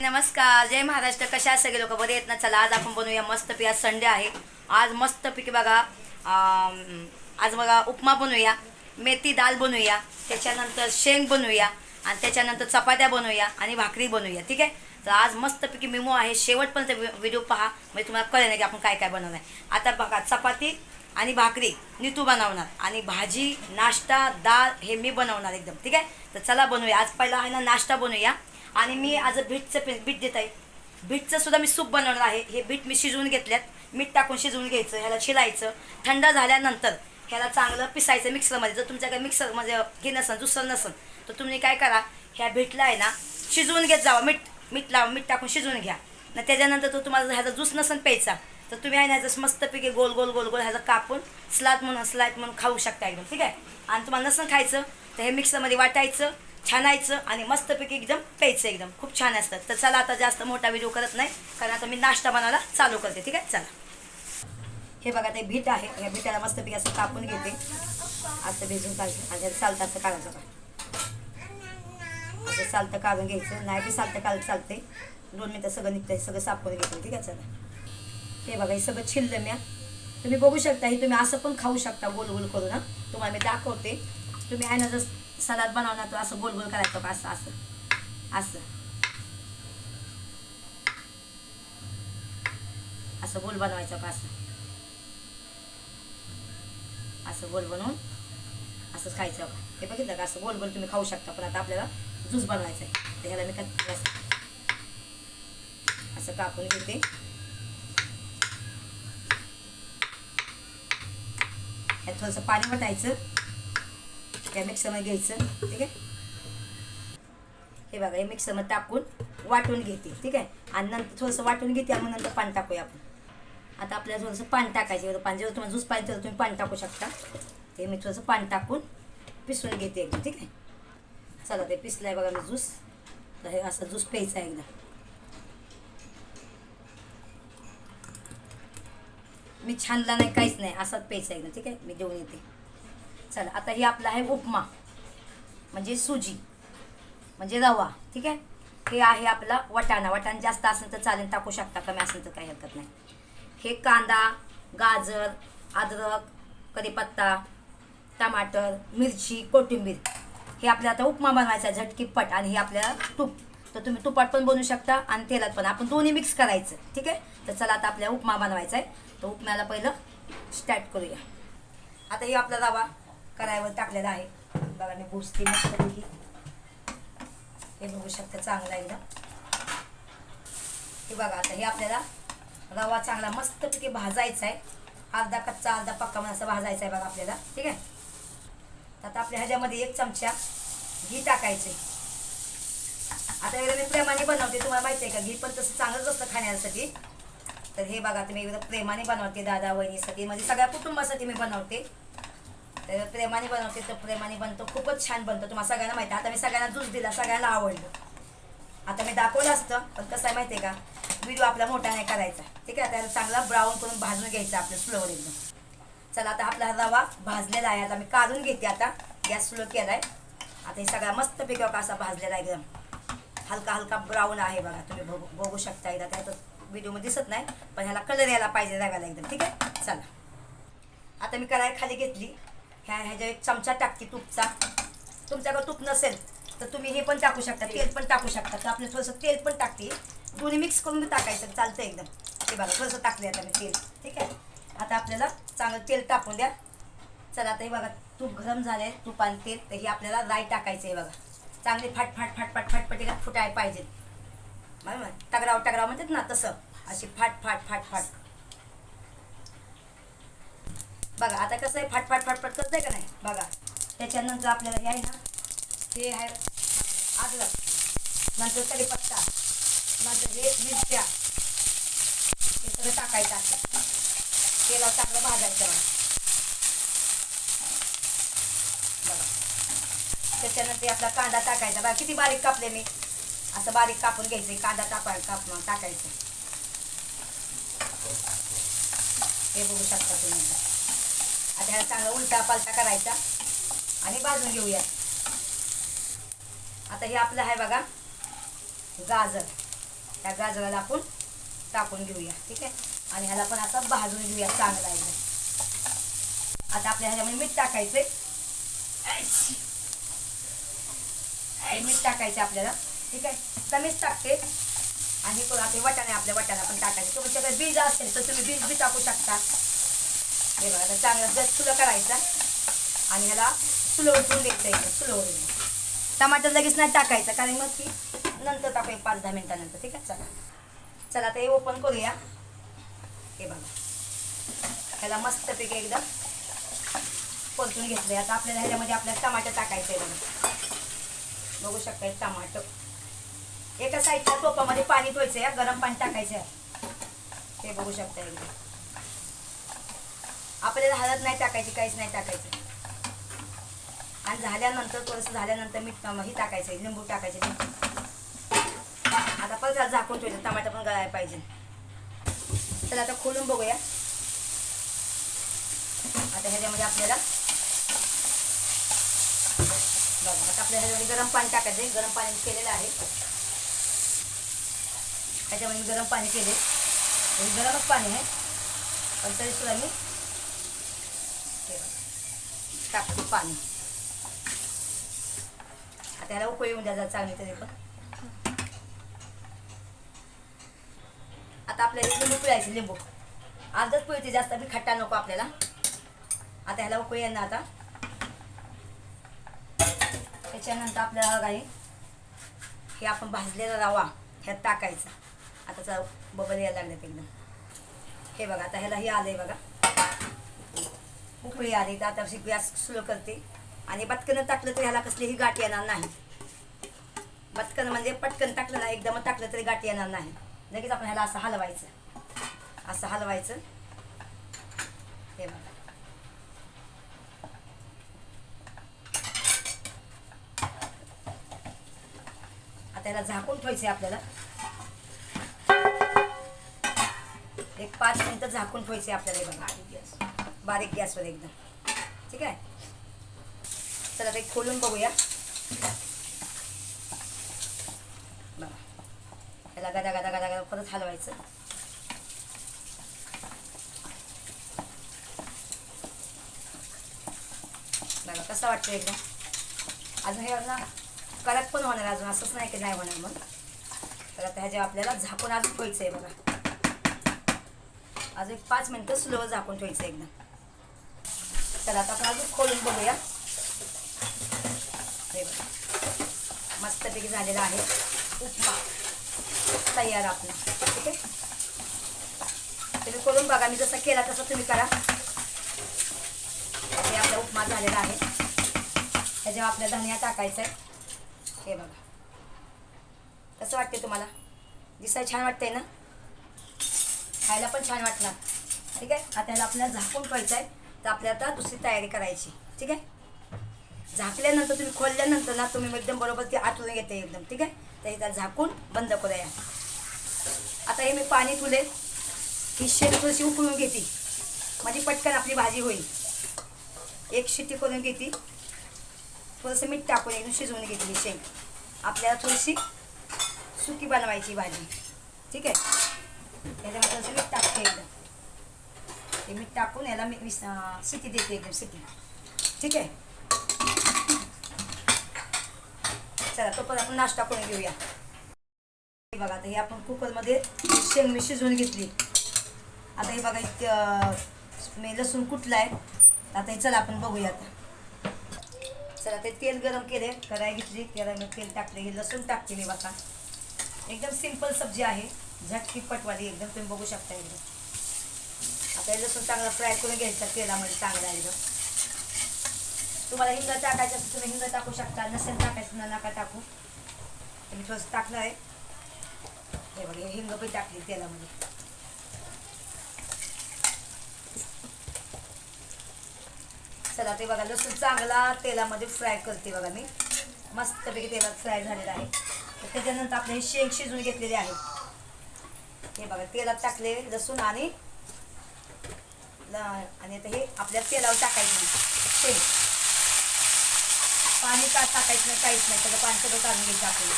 नमस्कार, जय महाराष्ट्र. कशा आहेत सगळे लोक? बरे आहेत ना? चला आज आपण बनवूया मस्तपैकी. आज संडे आहे. आज मस्तपैकी बघा, आज बघा उपमा बनवूया, मेथी दाल बनवूया, त्याच्यानंतर शेंग बनवूया आणि त्याच्यानंतर चपात्या बनवूया आणि भाकरी बनवूया. ठीक आहे. तर आज मस्तपैकी मेमो आहे. शेवटपर्यंत व्हिडिओ पहा, म्हणजे तुम्हाला कळेल ना की आपण काय काय बनवणार आहे. आता बघा, चपाती आणि भाकरी नीतू बनवणार आणि भाजी, नाश्ता, डाळ हे मी बनवणार एकदम. ठीक आहे. तर चला बनवूया. आज पहिला आहे ना नाश्ता बनवूया. आणि मी आज बीट देत आहे. बीटचं सुद्धा मी सूप बनवणार आहे. हे बीट मी शिजवून घेतल्यात, मीठ टाकून शिजवून घ्यायचं, ह्याला छिलायचं. थंड झाल्यानंतर ह्याला चांगलं पिसायचं मिक्सरमध्ये. जर तुमच्याकडे मिक्सरमध्ये हे नसेल, दुसरं नसेल, तर तुम्ही काय करा, ह्या बीटला आहे ना शिजवून घेत जावा. मीठ टाकून शिजवून घ्या ना. त्याच्यानंतर तो तुम्हाला ह्याचा ज्यूस नसेल प्यायचा, तर तुम्ही आहे ना ह्याचं मस्तपैकी गोल गोल गोल गोल ह्याचं कापून स्लाइट म्हणून खाऊ शकता एकदम. ठीक आहे. आणि तुम्हाला नसेल खायचं तर हे मिक्सरमध्ये वाटायचं, छानायचं आणि मस्तपैकी एकदम प्यायचं. एकदम खूप छान असतात. तर चला आता जास्त मोठा व्हिडिओ करत नाही, कारण आता मी नाश्ता बनवायला चालू करते. ठीक आहे. चला. हे बघा, ते बीट आहे. या बीटाला मस्तपैकी असं कापून घेते, असं भिजून काढते आणि चालतं असं काढायचं का, असं चालतं काढून घ्यायचं. नाही की चालतं काढत चालते. 2 मिनिटं सगळं निघतं, सगळं साफ करून घेते. ठीक आहे. चला. हे बघा, हे सगळं छिललं म्या. तुम्ही बघू शकता, हे तुम्ही असं पण खाऊ शकता गोल गोल करून. तुम्हाला मी दाखवते. तुम्ही आहे ना, जर सलाद बनवणार तर असं गोल गोल करायचं का, असं असं असं असं गोल बनवायचं का, असं असं गोल बनवून असंच खायचं का. हे बघितलं का, असं गोल गोल तुम्ही खाऊ शकता. पण आता आपल्याला ज्यूस बनवायचा आहे. तर ह्याला मी काय असं कापून घेते. ह्यात थोडंसं पाणी वतायचं, त्या मिक्सरमध्ये घ्यायचं. ठीक आहे. हे बघा, हे मिक्सरमध्ये टाकून वाटून घेते. ठीक आहे. आणि नंतर थोडंसं वाटून घेते आणि नंतर पाणी टाकूया आपण. आता आपल्याला थोडंसं पाणी टाकायचं. पाणी जर तुम्हाला ज्यूस पाहिजे तर तुम्ही पाणी टाकू शकता. ते मी थोडंसं पाणी टाकून पिसून घेते एकदम. ठीक आहे. चला, ते पिसलं आहे बघा मी ज्यूस. तर हे असं ज्यूस प्यायचं आहे एकदम. मी छानला नाही, काहीच नाही, असंच प्यायचं एकदम. ठीक आहे. मी देऊन येते. चला, आता हे आपलं आहे उपमा, म्हणजे सुजी, म्हणजे रवा. ठीक आहे. हे आहे आपला वाटाणा जास्त असेल तर चालेल, टाकू शकता. कमी असेल तर काही हरकत नाही. हे कांदा, गाजर, अद्रक, कढीपत्ता, टमाटर, मिरची, कोथिंबीर. हे आपल्याला आता उपमा बनवायचा आहे झटकीपट. आणि हे आपल्याला तूप, तर तुम्ही तुपात पण बनवू शकता आणि तेलात पण. आपण दोन्ही मिक्स करायचं. ठीक आहे. तर चला, आता आपल्याला उपमा बनवायचा आहे. तर उपम्याला पहिलं स्टार्ट करूया. आता हे आपला रवा कढाईवर टाकलेला आहे. बघा, मी भुजते मस्तपैकी. हे बघू शकता, चांगला एकदम. हे बघा, आता हे आपल्याला रवा चांगला मस्तपैकी भाजायचा आहे. अर्धा कच्चा अर्धा पक्का म्हणून असं भाजायचा आहे बघा आपल्याला. ठीक आहे. आता आपल्या ह्याच्यामध्ये 1 चमचा घी टाकायचे. आता एकदा मी प्रेमाने बनवते. तुम्हाला माहिती आहे का, घी पण तसं चांगलंच असतं खाण्यासाठी. तर हे बघा, तुम्ही एकदा प्रेमाने बनवते. दादा वहिनीसाठी, म्हणजे सगळ्या कुटुंबासाठी मी बनवते. तर प्रेमाने बनवते, तर प्रेमाने बनतो. खूपच छान बनतो. तुम्हाला सगळ्यांना माहिती आहे. आता मी सगळ्यांना ज्यूस दिला, सगळ्यांना आवडलं. आता मी दाखवलं असतं, पण कसं आहे माहिती आहे का, व्हिडिओ आपला मोठा नाही करायचा. ठीक आहे. त्याला चांगला ब्राऊन करून भाजून घ्यायचा आपलं स्लोवर एकदम. चला, आता आपला रवा भाजलेला आहे. आता मी काढून घेते. आता गॅस स्लो केला आहे. आता हे सगळा मस्तपैकी असा भाजलेला आहे एकदम. हलका हलका ब्राऊन आहे बघा. तुम्ही बघू शकता. एकदा त्यात व्हिडिओमध्ये दिसत नाही, पण ह्याला कलर यायला पाहिजे रव्याला एकदम. ठीक आहे. चला, आता मी कढाई खाली घेतली. ह्याच्या 1 चमचा टाकते तुपचा. तुमच्याकडे तूप नसेल तर तुम्ही हे पण टाकू शकता, तेल पण टाकू शकता. तर आपलं थोडंसं तेल पण टाकते. दोन्ही मिक्स करून टाकायचं, चालतं एकदम. हे बघा, थोडंसं टाकले आता मी तेल. ठीक आहे. आता आपल्याला चांगलं तेल टाकून द्या. चला, आता हे बघा, तूप गरम झालं आहे, तूप आणि तेल. तर हे आपल्याला राई टाकायचं आहे बघा. चांगली फाट फुटायला पाहिजे. बरोबर, टगराव म्हणतात ना, तसं अशी फाट बघा. आता कसं आहे, फाट करत आहे का नाही बघा. त्याच्यानंतर आपल्याला हे आहे ना, हे आहे अद्रक, नंतर कढीपत्ता, नंतर हे मिरच्या, हे सगळं टाकायचं असतं. तेलावर चांगलं भाजायचं बघा. त्याच्यानंतर आपला कांदा टाकायचा बघा. किती बारीक कापले मी, असं बारीक कापून घ्यायचं. कांदा टाकायचं. हे बघू शकता तुम्ही. आता ह्याला चांगला उलटा पालटा करायचा आणि भाजून घेऊया. आता हे आपलं आहे बघा गाजर. त्या गाजराला आपण टाकून घेऊया. ठीक आहे. आणि ह्याला पण आता भाजून घेऊया चांगला एकदम. आता आपल्या ह्याच्यामध्ये मीठ टाकायचंय. मीठ टाकायचं आपल्याला. ठीक आहे. कमीच टाकते. आणि आता वाटाणे आपल्या वाटाणा पण टाकायचे. तुमच्याकडे बीज असेल तर तुम्ही बीज बी टाकू शकता. हे बघा आता चांगलं जर सुलं करायचं आणि ह्याला सुलं उठवून द्यायचं एकदम सुलं. टमाटर लगेच नाही टाकायचं कारण मग ती नंतर टाकू 5-10 मिनिटानंतर. ठीक आहे. चला आता हे ओपन करूया. हे बघा ह्याला मस्तपैकी एकदम परतून घेतलंय. आता आपल्याला ह्याच्यामध्ये आपल्याला टमाटर टाकायचं आहे. बघू शकता टमाटर. एका साईडच्या टोपामध्ये पाणी ठेवायचं आहे. गरम पाणी टाकायचं आहे. हे बघू शकता एकदम. आपल्याला हळद नाही टाकायची, काहीच नाही टाकायचं. आणि झाल्यानंतर थोडंसं झाल्यानंतर मीठ ही टाकायचं आहे, लिंबू टाकायचे. आता परत झाकून ठेवायचं. टमाटर पण गळायला पाहिजे. चला आता खोलून बघूया. आता ह्याच्यामध्ये आपल्याला बघा आता आपल्याला ह्याच्यामध्ये गरम पाणी टाकायचं आहे. गरम पाणी केलेलं आहे. ह्याच्यामध्ये गरम पाणी केले. गरमच पाणी आहे पण तरी सुद्धा मी टाकते पाणी. आता ह्याला उकळी येऊन द्यायचा चांगली तरी पण. आता आपल्याला लिंबू पिळायचं. लिंबू अर्धच पिळते, जास्त बी खट्टा नको आपल्याला. आता ह्याला उकळी येणार. आता त्याच्यानंतर आपल्याला काही हे आपण भाजलेला रवा ह्यात टाकायचा. आता चला बबल यायला लागलेत एकदम. हे बघा आता ह्याला हे आलंय बघा, उकळी आली. तर आता गॅस स्लो करते. आणि पटकन टाकलं तर ह्याला कसलीही गाठ येणार नाही. पटकन म्हणजे पटकन टाकलं ना, एकदम टाकलं तरी गाठ येणार नाही. लगेच आपण ह्याला असं हलवायचं. असं हलवायचं. हे बघा आता ह्याला झाकून ठेवायचं आपल्याला. एक 5 मिनिटं झाकून ठेवायचे आपल्याला. बघा बारीक गॅसवर एकदम. ठीक आहे. चला ते खोलून बघूया. बघा ह्याला गदा गदा गदा गदा परत हलवायचं. बघा कसं वाटतं एकदम. अजून हे ना कडक पण होणार अजून, असंच नाही की नाही होणार मग. तर आता ह्याच्या आपल्याला झाकून अजून ठेवायचं आहे. बघा अजून 5 मिनिटं स्लो झाकून ठेवायचं एकदम. चला आता आपण अजून खोलून बघूया. हे बघा मस्तपैकी झालेला आहे उपमा तयार आपला. ठीक आहे. तुम्ही करून बघा. मी जसं केला तसं तुम्ही करा. हे आपला उपमा झालेला आहे. त्याच्यावर आपल्याला धनिया टाकायचा आहे. हे बघा कसं वाटते तुम्हाला. दिसायला छान वाटतंय ना, खायला पण छान वाटणार. ठीक आहे. आता ह्याला आपल्याला झाकून ठेवायचं आहे. तर आपल्याला आता दुसरी तयारी करायची. ठीक आहे. झाकल्यानंतर तुम्ही खोलल्यानंतर ना तुम्ही एकदम बरोबर ते आटवून घेते एकदम. ठीक आहे. तर इथं झाकून बंद करूया. आता हे मी पाणी ठेवले. ही शेंग थोडीशी उकळून घेते म्हणजे पटकन आपली भाजी होईल. एक शिट्टी करून घेते. थोडंसं मीठ टाकून एकदम शिजवून घेतली शेंग. आपल्याला थोडीशी सुकी बनवायची भाजी. ठीक आहे. त्याच्यामध्ये थोडंसं मीठ टाकते एकदम. ते मीठ टाकून याला मी शिट्टी देते एकदम शिट्टी. ठीक आहे. चला तो पण आपण नाश्ता करून घेऊया. बघा आता हे आपण कुकरमध्ये शेंग मी शिजवून घेतली. आता हे बघा मी लसूण कुठला आहे. आता हे चला आपण बघूया. आता चला ते तेल गरम केले. कढाई घेतली. तेलामध्ये तेल टाकले. हे लसूण टाकते मी. बघा एकदम सिंपल सब्जी आहे. झटपटवाली एकदम. तुम्ही बघू शकता एकदम. आता हे लसूण चांगला फ्राय करून घ्यायचा तेलामध्ये चांगला एकदम. तुम्हाला हिंग टाकायचं असेल तुम्ही हिंग टाकू शकता. नसेल टाकायचं ना नका टाकू. मी थोडंसं टाकलं आहे. हे बघा हिंग पण टाकली तेलामध्ये. चला ते बघा लसूण चांगला तेलामध्ये फ्राय करते. बघा मी मस्तपैकी तेलात फ्राय झालेला आहे. त्याच्यानंतर आपले हे शेंग शिजवून घेतलेले आहे. हे बघा तेलात टाकले लसूण आणि आता हे आपल्या तेलावर टाकायचं शेंग. पाणी का टाकायचं नाही, काहीच नाही. त्याचं पाणी सगळं काढून घ्यायचं आपल्याला.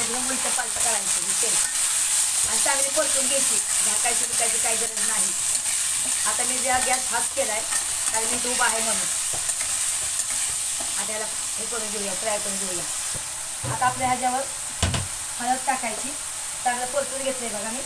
एकदम उलटं पालटं करायचं हे तेल आणि चांगली परतून घ्यायची. झाकायची बिकायची काही गरज नाही. आता मी ज्या गॅस फास्ट केला आहे कारण मी तो उभा आहे म्हणून. आता याला हे करून घेऊया, फ्राय करून घेऊया. आता आपल्या ह्याच्यावर हळद टाकायची. चांगलं परतून घेतलं बघा मी.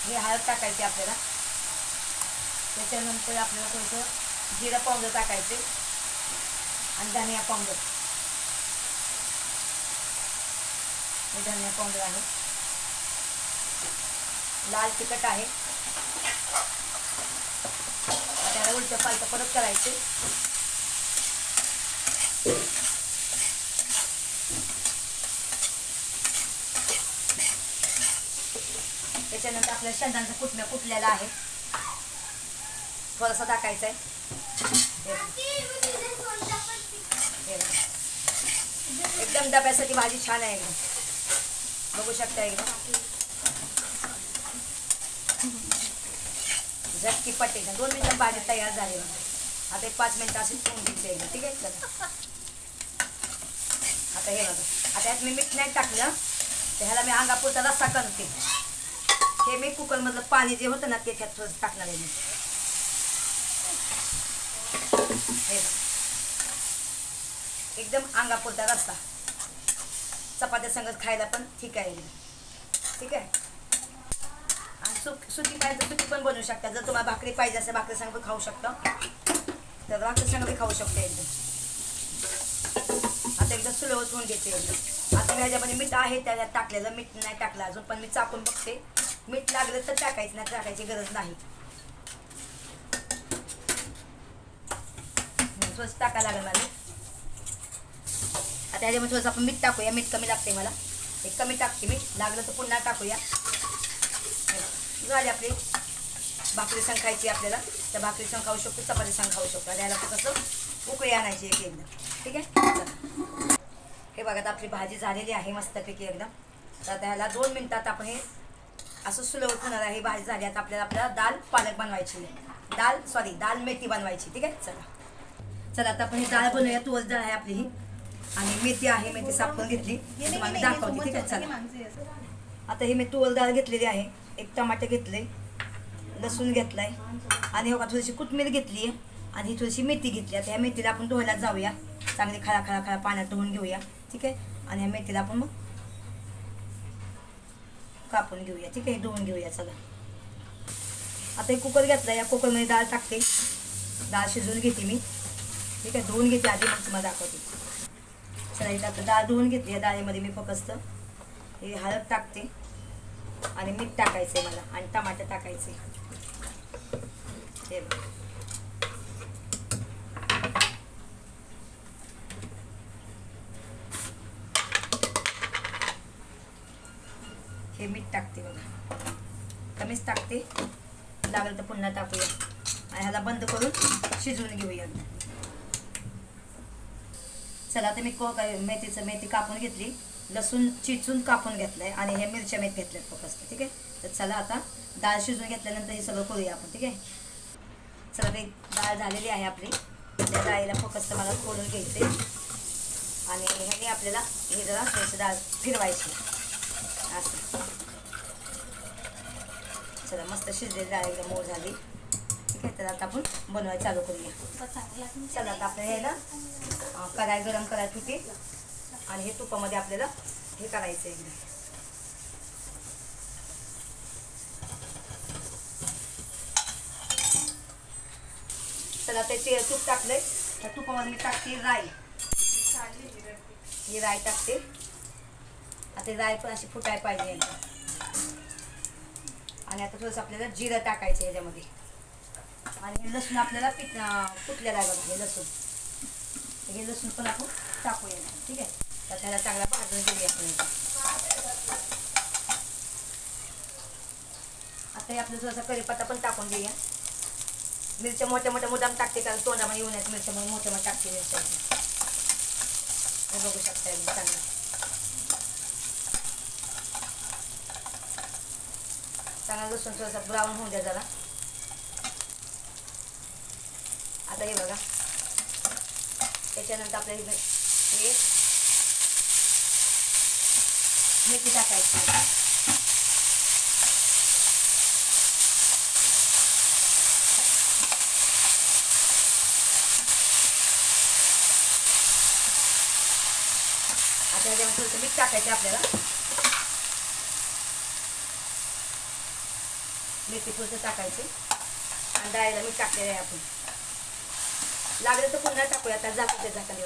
हे हळद टाकायची आपल्याला. त्याच्यानंतर आपल्याला थोडंसं जिरा पावडर टाकायचे आणि धनिया पावडर. हे धनिया पावडर आहे. लाल तिखट आहे. त्याला उलटं पालटं परत करायचे. त्याच्यानंतर आपल्या शेंगदाण्याचा कुटणं कुटलेला आहे थोडासा टाकायचा आहे. एकदम डब्यासाठी भाजी छान आहे एकदम. बघू शकता एकदम झटकीपट एकदम. 2 मिनिटं भाजी तयार झाली. आता 5 मिनिटं अशी ठेवून द्यायची एकदम. ठीक आहे. चला आता हे बघा. आता यात मी मीठ नाही टाकलं तर ह्याला मी अंगापुरता रस्सा करते. हे मी कुकरमधलं पाणी जे होतं ना ते त्यात थोडं टाकणार आहे मी. हे एकदम अंगापुरता रस्सा. चपात्या संगत खायला पण ठीक आहे. ठीक आहे. आणि सुकी पाहिजे सुकी पण बनवू शकता. जर तुम्हाला भाकरी पाहिजे असेल भाकरी संग पण खाऊ शकता तर भाकरी संग पण खाऊ शकता एकदम. आता एकदम स्लो होऊन घेते एकदम. आता मी ह्याच्यामध्ये मीठ आहे त्याच्यात टाकलेलं. मीठ नाही टाकलं अजून पण मी चाकून बघते. मीठ लागलं तर टाकायचं नाही टाकायची गरज नाही. थोडंसं टाकायला लागेल मला. आता ह्याच्यामध्ये थोडंसं आपण मीठ टाकूया. मीठ कमी लागते मला. एक कमी टाकते मीठ. लागलं तर पुन्हा टाकूया. झाली आपली भाकरी संग खायची आपल्याला. त्या भाकरी संग खाऊ शकतो चपाती संग खाऊ शकतो. याला कसं उकळी आणायची एक एकदम. ठीक आहे. हे बघा आपली भाजी झालेली आहे मस्तपैकी एकदम. तर आता ह्याला 2 मिनिटात आपण हे असं स्लो होणार आहे. ही भाजी झाली. आता आपल्याला दाल पालक बनवायची. दाल मेथी बनवायची. ठीक आहे. चला आता आपण ही डाळ बनवूया. तुवर डाळ आहे आपली ही आणि मेथी आहे. मेथी सापडून घेतली तुम्हाला दाखवते. ठीक आहे. चला आता ही मी तुवर डाळ घेतलेली आहे. एक टमाटे घेतले, लसूण घेतलाय आणि हो का थोडीशी कोथिंबीर घेतली आहे आणि ही थोडीशी मेथी घेतली. आता ह्या मेथीला आपण धुवायला जाऊया. चांगली खळा पाण्यात धुवून घेऊया. ठीक आहे. आणि ह्या मेथीला आपण मग कापून घेऊया. ठीक आहे. धुवून घेऊया. चला आता एक कुकर घेतला. या कुकरमध्ये डाळ टाकते. डाळ शिजवून घेते मी. ठीक आहे. धुवून घेते आधी मग तुम्हाला दाखवते. चला इथं आता डाळ धुवून घेतली. या डाळीमध्ये मी फक्त हे हळद टाकते आणि मीठ टाकायचं आहे मला आणि टमाटर टाकायचे. हे मीठ टाकते बघा. कमीच टाकते. लागलं तर पुन्हा टाकूया आणि ह्याला बंद करून शिजवून घेऊया. चला आता मी मेथी कापून घेतली. लसूण चिचून कापून घेतलंय आणि हे मिरच्या मेथ घेतल्यात फक्त. ठीक आहे. तर चला आता डाळ शिजवून घेतल्यानंतर हे सगळं करूया आपण. ठीक आहे. चला ते डाळ झालेली आहे आपली. त्या डाळीला फक्त मला खोलून घ्यायचे आणि ह्याने आपल्याला हे जरा थोडीशी डाळ फिरवायची असं. चला मस्त शिजलेली डाळ एकदम मऊ झाली. ठीक आहे. तर आता आपण बनवायला चालू करूया. चला आता आपल्याला ह्याला कढाई गरम करायची होती आणि हे तुपामध्ये आपल्याला हे करायचं एकदम. चला ते तूप टाकलंय. त्या तुपामध्ये मी टाकते राई. ही राई टाकते. आता राई पण अशी फुटायला पाहिजे एकदम. आणि आता थोडंसं आपल्याला जिरं टाकायचं ह्याच्यामध्ये आणि लसूण आपल्याला कुठलेला आहे बघा. हे लसूण पण आपण टाकूया. ठीक आहे. तर त्याला चांगला भाजून घेऊया आपण. आता हे आपलं थोडासा कढीपत्ता पण टाकून देऊया. मिरच्या मोठ्या मुद्दाम टाकते कारण तोंडामध्ये येऊन आहेत. मिरच्या मोठ्या टाकते मिरच्या. हे बघू शकता एकदम चांगलं. चांगला लसूण थोडासा ब्राऊन होऊन द्या जरा. आता हे बघा त्याच्यानंतर आपल्याला हे मेथी टाकायची. आता ह्याच्यामध्ये थोडंसं मीठ टाकायचं आपल्याला. मेथी थोडंसं टाकायची आणि डाळीला मीठ टाकलेलं आहे आपण. लागलं तर पुन्हा टाकूया. आता झाकून झाकण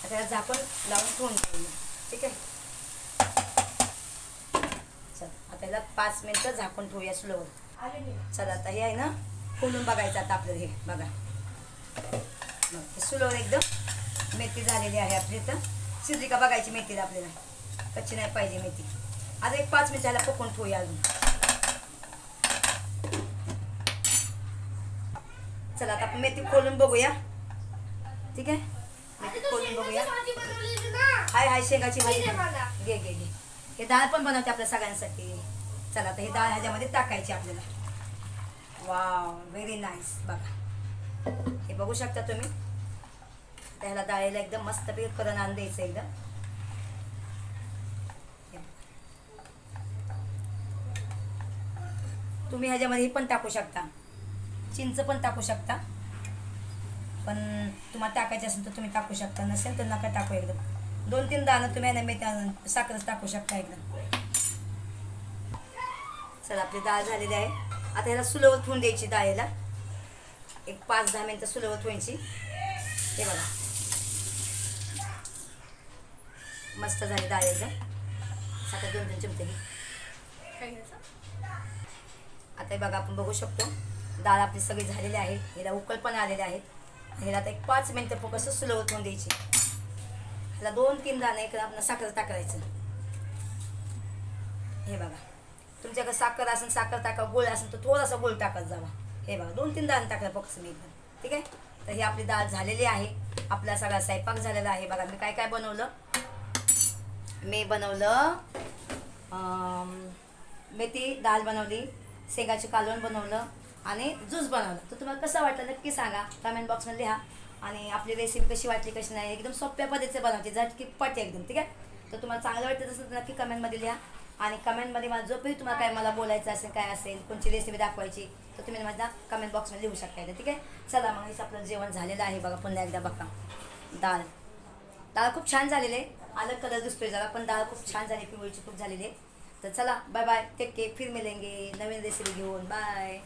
आता झाकण लावून ठेवून ठेवूया. ठीक आहे. चल आता याला 5 मिनिटं झाकून ठेवूया स्लोवर. चला आता हे आहे ना खोलून बघायचं आता आपल्याला. हे बघा स्लोवर एकदम मेथी झालेली आहे आपली. इथं शिजली का बघायची मेथीला आपल्याला. कच्ची नाही पाहिजे मेथी. आता एक 5 मिनिटाला पकवून ठेवूया अजून. चला आता आपण मेथी खोलून बघूया. ठीक आहे. मेथी खोलून बघूया. हाय शेंगाची भाजी घे घे घे. हे डाळ पण बनवते आपल्या सगळ्यांसाठी. चला आता हे डाळ ह्याच्यामध्ये टाकायची आपल्याला. Wow very nice. बघा हे बघू शकता तुम्ही. त्याला डाळीला एकदम मस्त करून आणून द्यायचं एकदम. तुम्ही ह्याच्यामध्ये पण टाकू शकता. चिंच पण टाकू शकता. पण तुम्हाला टाकायचे असेल तर तुम्ही टाकू शकता. नसेल तर नका टाकू. एकदम 2-3 दाणं तुम्ही मेथी साखरच टाकू शकता एकदम. चला आपली डाळ झालेली आहे. आता ह्याला सुलवत ठेवून द्यायची डाळीला. एक 5-10 मिनिटं सुलवत ठेवायची. हे बघा मस्त झाली डाळ एकदम. साखर 2-3 चिमटे घे. आता हे बघा आपण बघू शकतो डाळ आपली सगळी झालेली आहे. ह्याला उकळ पण आलेले आहेत. ह्याला आता एक 5 मिनिटं कसं सुलवत ठेवून द्यायची. ह्याला 2-3 दाणे इकडं आपण साखर टाकायचं. हे बघा तुमच्याकडे साखर असेल साखर टाका. गोळ असेल तर थोडासा गोळ टाकत जावा. हे बघा 2-3 दाणे टाकलं फक्त मी इकडं. ठीक आहे. तर ही आपली डाळ झालेली आहे. आपला सगळा स्वयंपाक झालेला आहे. बघा मी काय काय बनवलं. मी बनवलं मेथी डाळ बनवली, शेंगाची कालवण बनवलं आणि ज्यूस बनवलं. तर तुम्हाला कसं वाटलं नक्की सांगा. कमेंट बॉक्समध्ये लिहा. आणि आपली रेसिपी कशी वाटली कशी नाही. एकदम सोप्या पद्धतीचे बनवते. झटकीपट एकदम. ठीक आहे. तर तुम्हाला चांगलं वाटतं असेल तर नक्की कमेंटमध्ये लिहा. आणि कमेंटमध्ये मला जो काही तुम्हाला काय मला बोलायचं असेल काय असेल कोणची रेसिपी दाखवायची तर तुम्ही माझ्या कमेंट बॉक्समध्ये लिहू शकता. ठीक आहे. चला मग हेच आपलं जेवण झालेलं आहे. बघा पुन्हा एकदा बघा डाळ खूप छान झालेली आहे. अलग कलर दिसतोय जरा पण डाळ खूप छान झाली. पिवळीची खूप झालेली आहे. तर चला बाय बाय. Take care. फिर मिलेंगे नवीन रेसिपी घेऊन. बाय.